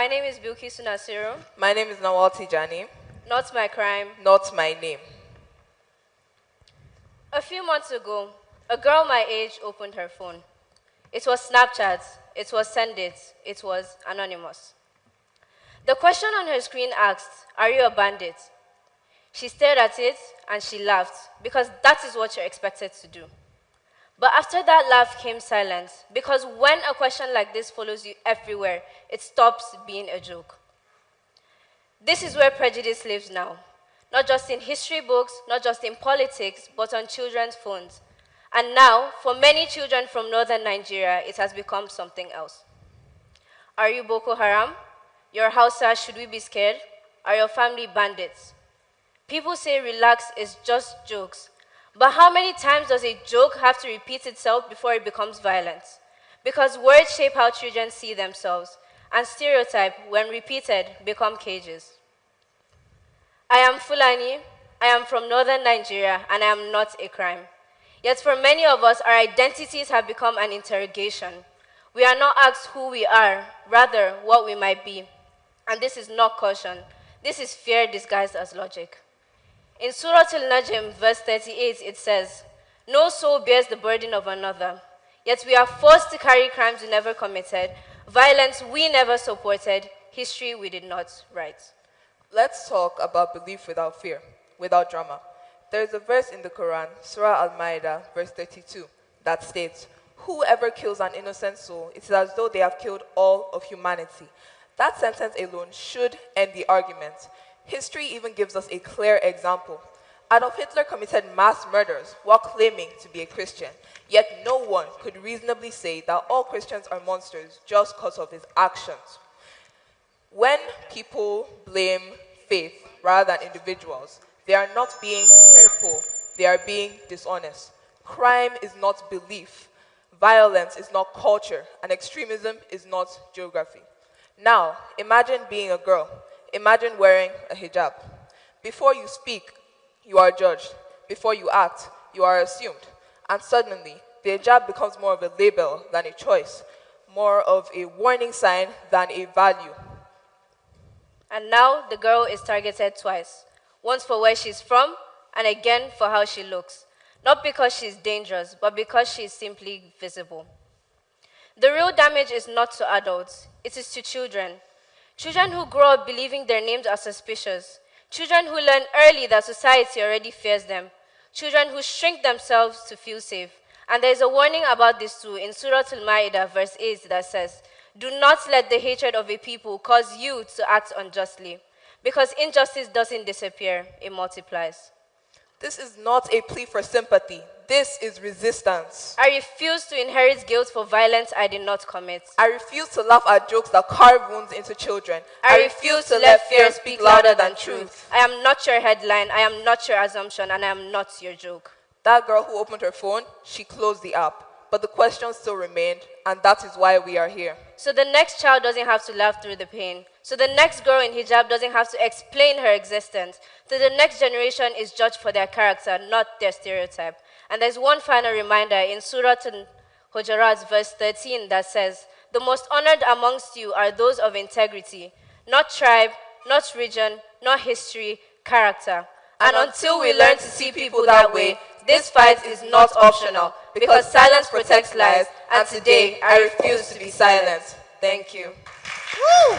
My name is Bilkisu Nasiru. My name is Nawal Tijani. Not my crime. Not my name. A few months ago, a girl my age opened her phone. It was Snapchat, it was Send It, it was anonymous. The question on her screen asked, "Are you a bandit?" She stared at it and she laughed, because that is what you're expected to do. But after that laugh came silence, because when a question like this follows you everywhere, it stops being a joke. This is where prejudice lives now. Not just in history books, not just in politics, but on children's phones. And now, for many children from northern Nigeria, it has become something else. Are you Boko Haram? Your Hausa, should we be scared? Are your family bandits? People say relax is just jokes. But how many times does a joke have to repeat itself before it becomes violence? Because words shape how children see themselves, and stereotypes, when repeated, become cages. I am Fulani, I am from northern Nigeria, and I am not a crime. Yet for many of us, our identities have become an interrogation. We are not asked who we are, rather what we might be. And this is not caution. This is fear disguised as logic. In Surah Al-Najm, verse 38, it says, "No soul bears the burden of another. Yet we are forced to carry crimes we never committed, violence we never supported, history we did not write." Let's talk about belief without fear, without drama. There is a verse in the Quran, Surah Al-Ma'idah, verse 32, that states, "Whoever kills an innocent soul, it is as though they have killed all of humanity." That sentence alone should end the argument. History even gives us a clear example. Adolf Hitler committed mass murders while claiming to be a Christian, yet no one could reasonably say that all Christians are monsters just because of his actions. When people blame faith rather than individuals, they are not being careful, they are being dishonest. Crime is not belief, violence is not culture, and extremism is not geography. Now, imagine being a girl. Imagine wearing a hijab. Before you speak, you are judged. Before you act, you are assumed. And suddenly, the hijab becomes more of a label than a choice, more of a warning sign than a value. And now the girl is targeted twice, once for where she's from, and again for how she looks. Not because she's dangerous, but because she's simply visible. The real damage is not to adults, it is to children. Children who grow up believing their names are suspicious. Children who learn early that society already fears them. Children who shrink themselves to feel safe. And there is a warning about this too in Surah Al-Ma'idah, verse 8, that says, "Do not let the hatred of a people cause you to act unjustly. Because injustice doesn't disappear, it multiplies." This is not a plea for sympathy. This is resistance. I refuse to inherit guilt for violence I did not commit. I refuse to laugh at jokes that carve wounds into children. I refuse to let fear speak louder than truth. I am not your headline, I am not your assumption, and I am not your joke. That girl who opened her phone, she closed the app. But the question still remained, and that is why we are here. So the next child doesn't have to laugh through the pain. So the next girl in hijab doesn't have to explain her existence. So the next generation is judged for their character, not their stereotype. And there's one final reminder in Surah Al-Hujurat, verse 13, that says, "The most honored amongst you are those of integrity, not tribe, not region, not history, character." And until we learn to see people that way, this fight is not optional, because silence protects lives, and today I refuse to be silent. Thank you. Woo!